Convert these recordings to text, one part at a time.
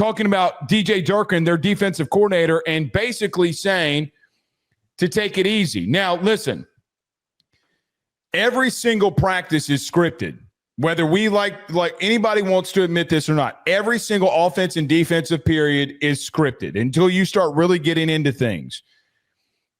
talking about DJ Durkin, their defensive coordinator, and basically saying to take it easy. Now, listen, every single practice is scripted, whether we like anybody wants to admit this or not. Every single offense and defensive period is scripted until you start really getting into things.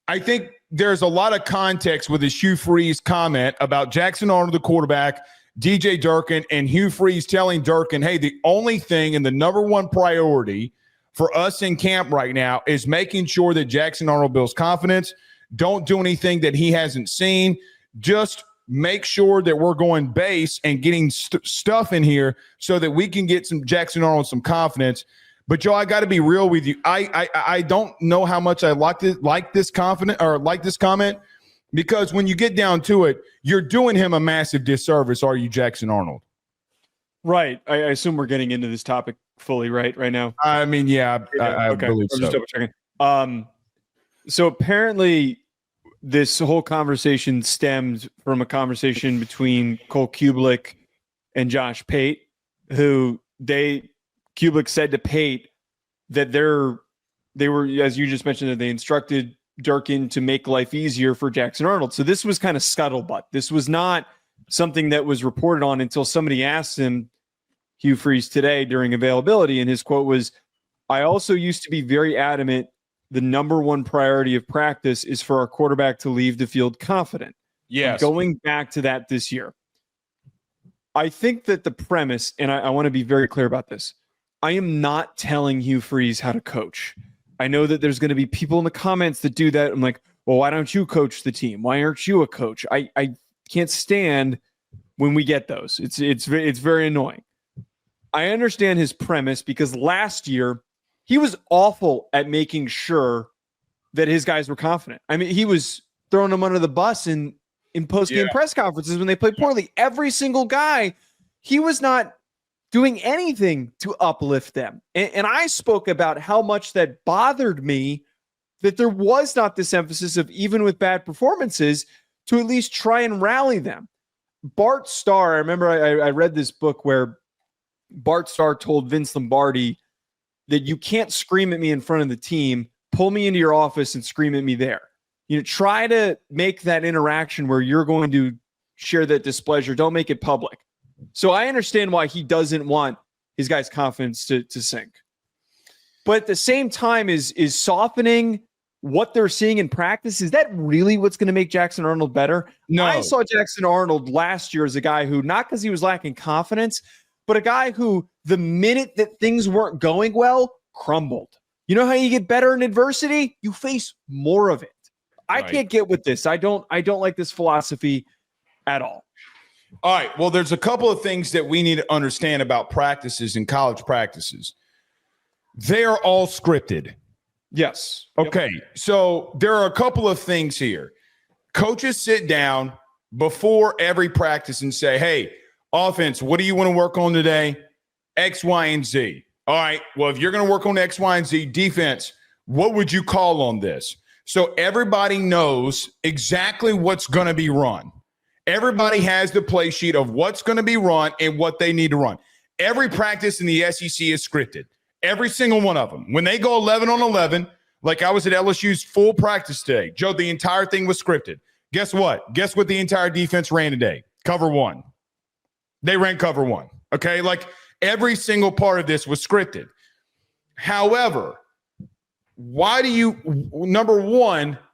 I think there's a lot of context with his Hugh Freeze comment about Jackson Arnold, the quarterback, DJ Durkin, and Hugh Freeze telling Durkin, hey, the only thing and the number one priority for us in camp right now is making sure that Jackson Arnold builds confidence. Don't do anything that he hasn't seen. Just make sure that we're going base and getting stuff in here so that we can get some Jackson Arnold some confidence. But Joe, I got to be real with you. I don't know how much I like this comment, because when you get down to it, you're doing him a massive disservice. Are you, Jackson Arnold? Right. I assume we're getting into this topic fully right now. I mean, yeah, I okay. believe I'm so. just double checking. So apparently this whole conversation stemmed from a conversation between Cole Kubelik and Josh Pate, who Kubelik said to Pate that they were, as you just mentioned, that they instructed Durkin to make life easier for Jackson Arnold. So this was kind of scuttlebutt. This was not something that was reported on until somebody asked him, Hugh Freeze, today during availability. And his quote was, I also used to be very adamant the number one priority of practice is for our quarterback to leave the field confident. Yes. I'm going back to that this year. I think that the premise, and I want to be very clear about this, I am not telling Hugh Freeze how to coach. I know that there's going to be people in the comments that do that. I'm like, well, why don't you coach the team? Why aren't you a coach? I can't stand when we get those. It's very annoying. I understand his premise because last year he was awful at making sure that his guys were confident. I mean, he was throwing them under the bus in post-game press conferences when they played poorly. Every single guy, he was not doing anything to uplift them. And I spoke about how much that bothered me, that there was not this emphasis of, even with bad performances, to at least try and rally them. Bart Starr, I remember I read this book where Bart Starr told Vince Lombardi that you can't scream at me in front of the team, pull me into your office and scream at me there. You know, try to make that interaction where you're going to share that displeasure. Don't make it public. So I understand why he doesn't want his guys' confidence to sink. But at the same time, is softening what they're seeing in practice, is that really what's going to make Jackson Arnold better? No. I saw Jackson Arnold last year as a guy who, not because he was lacking confidence, but a guy who the minute that things weren't going well, crumbled. You know how you get better in adversity? You face more of it. I can't get with this. I don't like this philosophy at all. All right. Well, there's a couple of things that we need to understand about practices and college practices. They are all scripted. Yes. Okay. Yep. So there are a couple of things here. Coaches sit down before every practice and say, hey, offense, what do you want to work on today? X, Y, and Z. All right. Well, if you're going to work on X, Y, and Z, defense, what would you call on this? So everybody knows exactly what's going to be run. Everybody has the play sheet of what's going to be run and what they need to run. Every practice in the SEC is scripted. Every single one of them. When they go 11 on 11, like I was at LSU's full practice today, Joe, the entire thing was scripted. Guess what? Guess what the entire defense ran today? Cover one. They ran cover one. Okay? Like every single part of this was scripted. However, why do you – number one –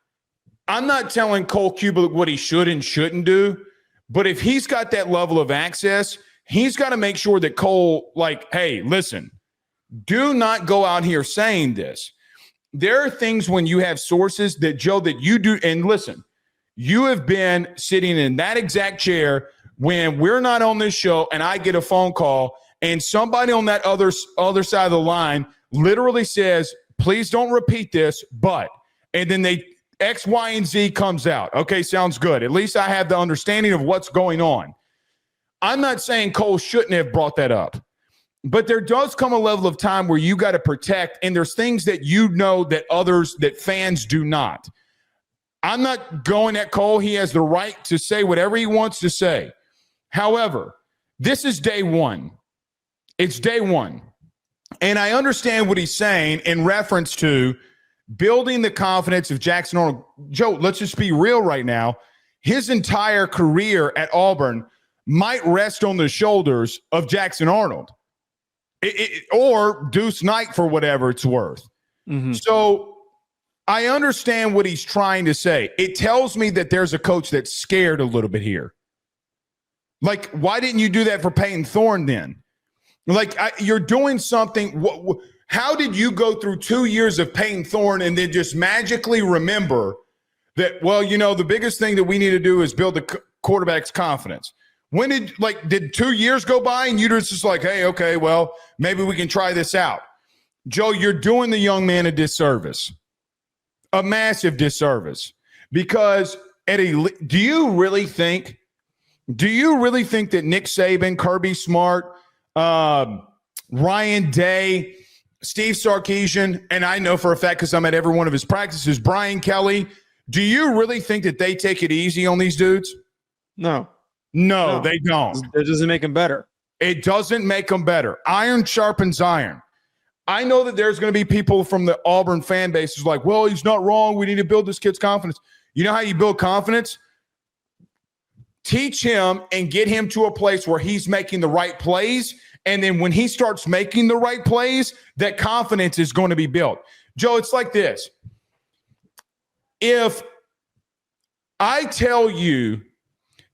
I'm not telling Cole Kubelik what he should and shouldn't do, but if he's got that level of access, he's got to make sure that Cole, like, hey, listen, do not go out here saying this. There are things when you have sources that, Joe, that you do, and listen, you have been sitting in that exact chair when we're not on this show and I get a phone call and somebody on that other side of the line literally says, please don't repeat this, but, and then they – X, Y, and Z comes out. Okay, sounds good. At least I have the understanding of what's going on. I'm not saying Cole shouldn't have brought that up, but there does come a level of time where you got to protect, and there's things that you know that fans do not. I'm not going at Cole. He has the right to say whatever he wants to say. However, this is day one. It's day one. And I understand what he's saying in reference to building the confidence of Jackson Arnold. Joe, let's just be real right now. His entire career at Auburn might rest on the shoulders of Jackson Arnold or Deuce Knight for whatever it's worth. Mm-hmm. So I understand what he's trying to say. It tells me that there's a coach that's scared a little bit here. Like, why didn't you do that for Peyton Thorne then? Like, you're doing something. How did you go through 2 years of Peyton Thorne and then just magically remember that, well, the biggest thing that we need to do is build the quarterback's confidence? When did 2 years go by and you're just like, hey, okay, well, maybe we can try this out? Joe, you're doing the young man a disservice, a massive disservice, because do you really think that Nick Saban, Kirby Smart, Ryan Day, Steve Sarkisian, and I know for a fact because I'm at every one of his practices, Brian Kelly, do you really think that they take it easy on these dudes? No, they don't. It doesn't make them better. It doesn't make them better. Iron sharpens iron. I know that there's going to be people from the Auburn fan base who's like, well, he's not wrong. We need to build this kid's confidence. You know how you build confidence? Teach him and get him to a place where he's making the right plays. And then when he starts making the right plays, that confidence is going to be built. Joe, it's like this. If I tell you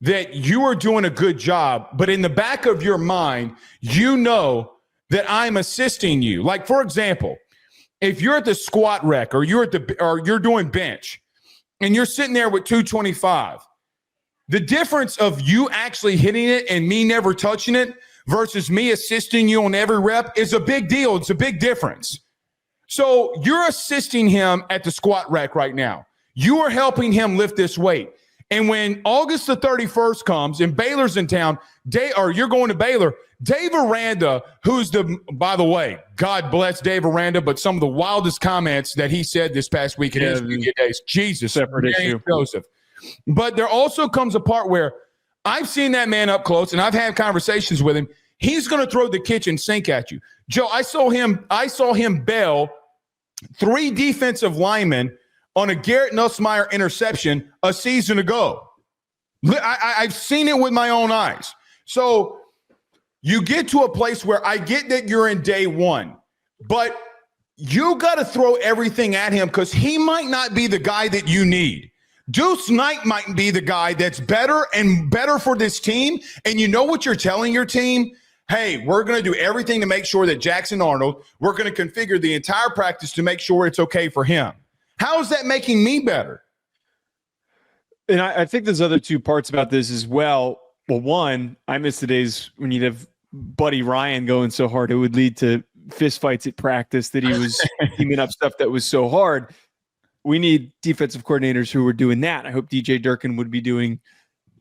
that you are doing a good job, but in the back of your mind, you know that I'm assisting you. Like, for example, if you're at the squat rack or you're doing bench and you're sitting there with 225, the difference of you actually hitting it and me never touching it versus me assisting you on every rep is a big deal. It's a big difference. So you're assisting him at the squat rack right now. You are helping him lift this weight. And when August the 31st comes and Baylor's in town, you're going to Baylor, Dave Aranda, by the way, God bless Dave Aranda, but some of the wildest comments that he said this past week in his media days, Jesus, separate issue. Joseph. But there also comes a part where I've seen that man up close and I've had conversations with him. He's going to throw the kitchen sink at you. Joe, I saw him bail 3 defensive linemen on a Garrett Nussmeier interception a season ago. I've seen it with my own eyes. So you get to a place where I get that you're in day one, but you got to throw everything at him because he might not be the guy that you need. Deuce Knight might be the guy that's better and better for this team. And you know what you're telling your team? Hey, we're going to do everything to make sure that Jackson Arnold, we're going to configure the entire practice to make sure it's okay for him. How is that making me better? And I think there's other 2 parts about this as well. Well, one, I miss the days when you'd have Buddy Ryan going so hard it would lead to fist fights at practice that he was teaming up stuff that was so hard. We need defensive coordinators who are doing that. I hope DJ Durkin would be doing,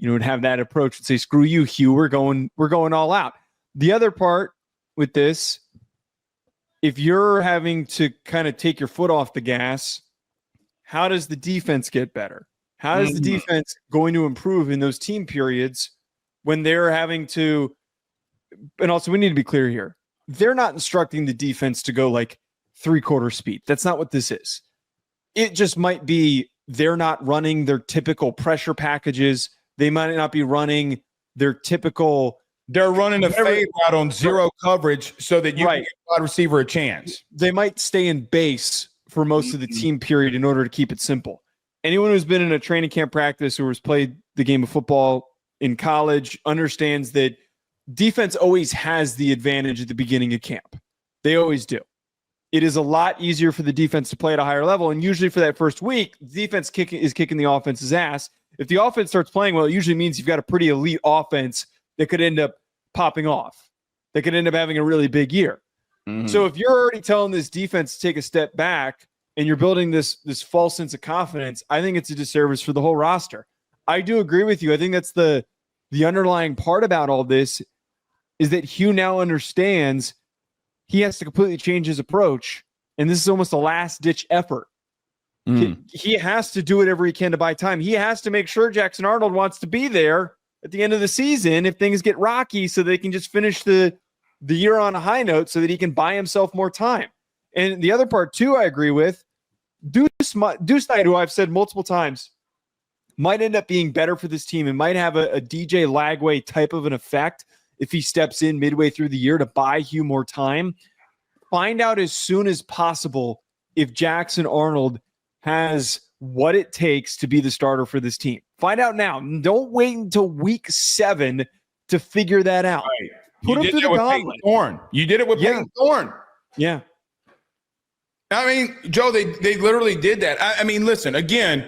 would have that approach and say, screw you, Hugh, we're going all out. The other part with this, if you're having to kind of take your foot off the gas, how does the defense get better? How is the defense going to improve in those team periods when they're having to, and also we need to be clear here, they're not instructing the defense to go like 3/4 speed. That's not what this is. It just might be they're not running their typical pressure packages. They might not be running their typical. They're running a fade route on zero coverage so that you can give wide receiver a chance. They might stay in base for most of the team period in order to keep it simple. Anyone who's been in a training camp practice or has played the game of football in college understands that defense always has the advantage at the beginning of camp. They always do. It is a lot easier for the defense to play at a higher level. And usually for that first week, the defense is kicking the offense's ass. If the offense starts playing well, it usually means you've got a pretty elite offense that could end up popping off. That could end up having a really big year. Mm-hmm. So if you're already telling this defense to take a step back and you're building this false sense of confidence, I think it's a disservice for the whole roster. I do agree with you. I think that's the underlying part about all this is that Hugh now understands he has to completely change his approach, and this is almost a last-ditch effort. He has to do whatever he can to buy time. He has to make sure Jackson Arnold wants to be there at the end of the season if things get rocky so they can just finish the the year on a high note so that he can buy himself more time. And the other part, too, I agree with. Deuce Knight, who I've said multiple times, might end up being better for this team and might have a DJ Lagway type of an effect if he steps in midway through the year to buy Hugh more time. Find out as soon as possible if Jackson Arnold has what it takes to be the starter for this team. Find out now. Don't wait until week 7 to figure that out. Right. Put him through the gauntlet. You did it with Peyton Thorne. Yeah. I mean, Joe, they literally did that. I mean, listen, again,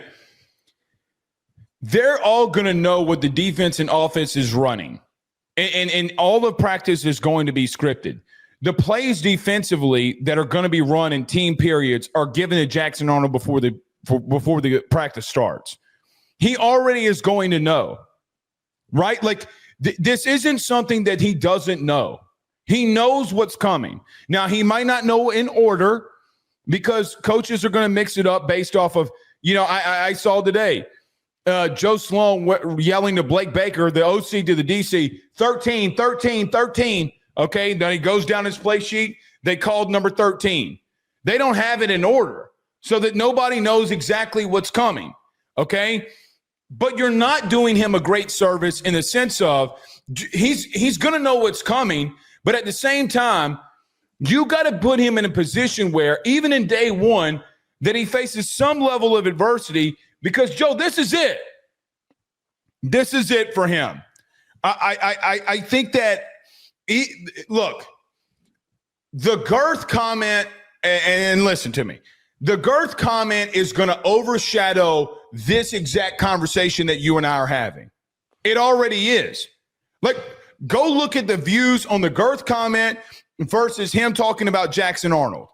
they're all going to know what the defense and offense is running. And all the practice is going to be scripted. The plays defensively that are going to be run in team periods are given to Jackson Arnold before the practice starts. He already is going to know, right? Like this isn't something that he doesn't know. He knows what's coming. Now, he might not know in order because coaches are going to mix it up based off of, I saw today, Joe Sloan yelling to Blake Baker, the OC to the DC, 13, 13, 13. Okay, then he goes down his play sheet. They called number 13. They don't have it in order so that nobody knows exactly what's coming. Okay, but you're not doing him a great service in the sense of he's going to know what's coming, but at the same time, you got to put him in a position where even in day one that he faces some level of adversity because, Joe, this is it. This is it for him. I think that look, the girth comment, and listen to me, the girth comment is going to overshadow this exact conversation that you and I are having. It already is. Like, go look at the views on the girth comment versus him talking about Jackson Arnold.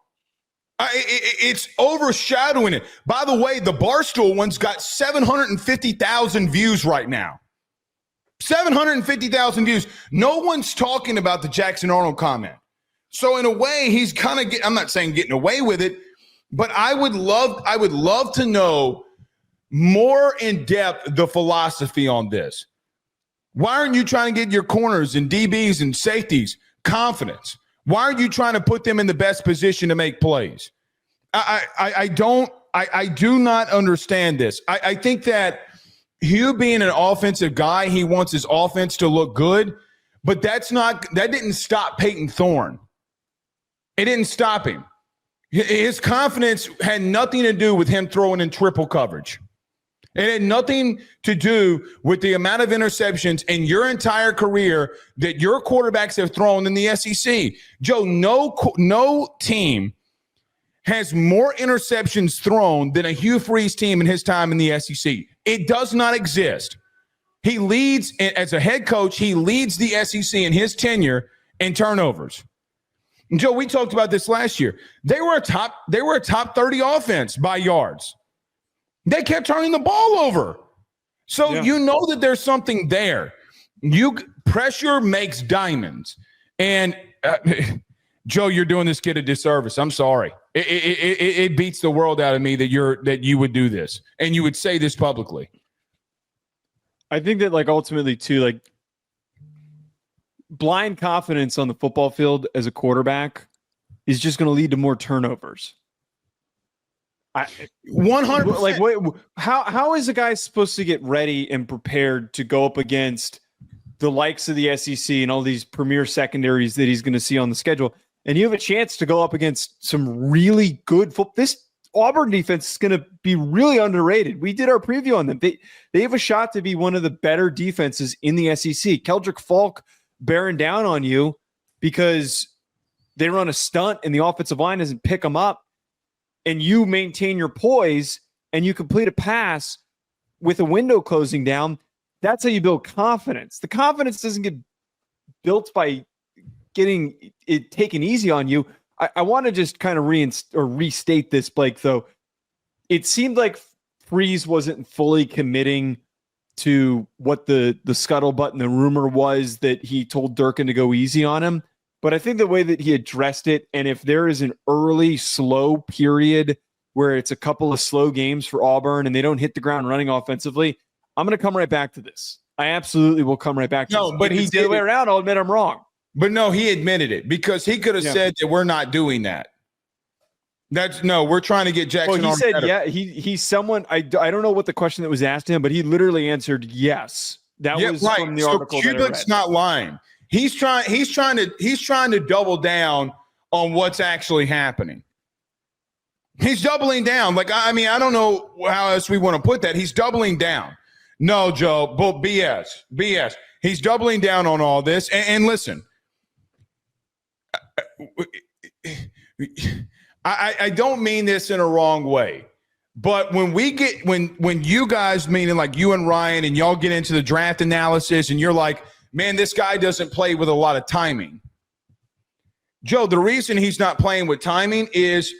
It's overshadowing it. By the way, the Barstool one's got 750,000 views right now. 750,000 views. No one's talking about the Jackson Arnold comment. So in a way, he's kind of I'm not saying getting away with it, but I would love to know more in depth the philosophy on this. Why aren't you trying to get your corners and DBs and safeties confidence? Why aren't you trying to put them in the best position to make plays? I do not understand this. I think that Hugh being an offensive guy, he wants his offense to look good, but that didn't stop Peyton Thorne. It didn't stop him. His confidence had nothing to do with him throwing in triple coverage. It had nothing to do with the amount of interceptions in your entire career that your quarterbacks have thrown in the SEC. Joe, no team has more interceptions thrown than a Hugh Freeze team in his time in the SEC. It does not exist. He leads, as a head coach, he leads the SEC in his tenure in turnovers. And Joe, we talked about this last year. They were a top 30 offense by yards. They kept turning the ball over. So you know that there's something there. Pressure makes diamonds. And Joe, you're doing this kid a disservice. I'm sorry. It beats the world out of me that you would do this and you would say this publicly. I think that ultimately too, blind confidence on the football field as a quarterback is just going to lead to more turnovers. 100%. How is a guy supposed to get ready and prepared to go up against the likes of the SEC and all these premier secondaries that he's going to see on the schedule? And you have a chance to go up against some really good football. This Auburn defense is going to be really underrated. We did our preview on them. They have a shot to be one of the better defenses in the SEC. Keldrick Falk bearing down on you because they run a stunt and the offensive line doesn't pick them up. And you maintain your poise and you complete a pass with a window closing down, that's how you build confidence. The confidence doesn't get built by getting it taken easy on you. I want to just kind of restate this, Blake, though. It seemed like Freeze wasn't fully committing to what the scuttlebutt and the rumor was that he told Durkin to go easy on him. But I think the way that he addressed it, and if there is an early slow period where it's a couple of slow games for Auburn and they don't hit the ground running offensively, I'm going to come right back to this. I absolutely will come right back to this. But he's the other way around. I'll admit I'm wrong. But no, he admitted it because he could have said that we're not doing that. We're trying to get Jackson Arnold. Well, he said, better. he's someone. I don't know what the question that was asked to him, but he literally answered yes. That was right. from the so article. Kubik's not lying. He's trying to double down on what's actually happening. He's doubling down. Like, I mean, I don't know how else we want to put that. He's doubling down. No, Joe, but BS. He's doubling down on all this. And listen, I don't mean this in a wrong way, but when you guys, meaning like you and Ryan, and y'all get into the draft analysis and you're like, man, this guy doesn't play with a lot of timing. Joe, the reason he's not playing with timing is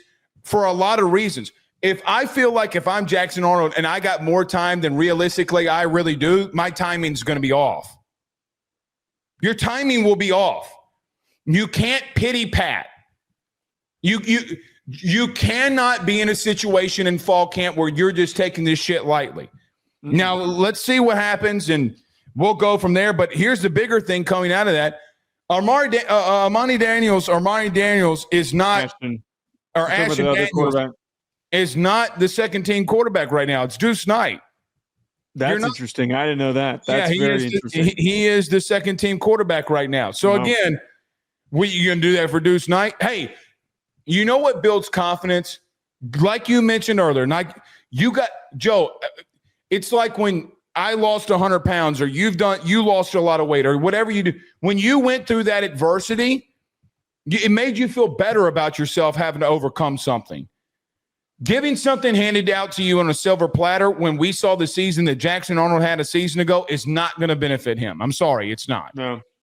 for a lot of reasons. If I feel like if I'm Jackson Arnold and I got more time than realistically I really do, my timing's going to be off. Your timing will be off. You can't pity pat. You cannot be in a situation in fall camp where you're just taking this shit lightly. Mm-hmm. Now, let's see what happens, and we'll go from there. But here's the bigger thing coming out of that. Armani Daniels is not – or Ashton Daniels is not the second-team quarterback right now. It's Deuce Knight. That's interesting. I didn't know that. That's very interesting. He is the second-team quarterback right now. So, again, you going to do that for Deuce Knight? Hey, you know what builds confidence? Like you mentioned earlier, Joe, it's like when I lost 100 pounds or you lost a lot of weight or whatever you do. When you went through that adversity, it made you feel better about yourself having to overcome something. Giving something handed out to you on a silver platter when we saw the season that Jackson Arnold had a season ago is not going to benefit him. I'm sorry, it's not. No.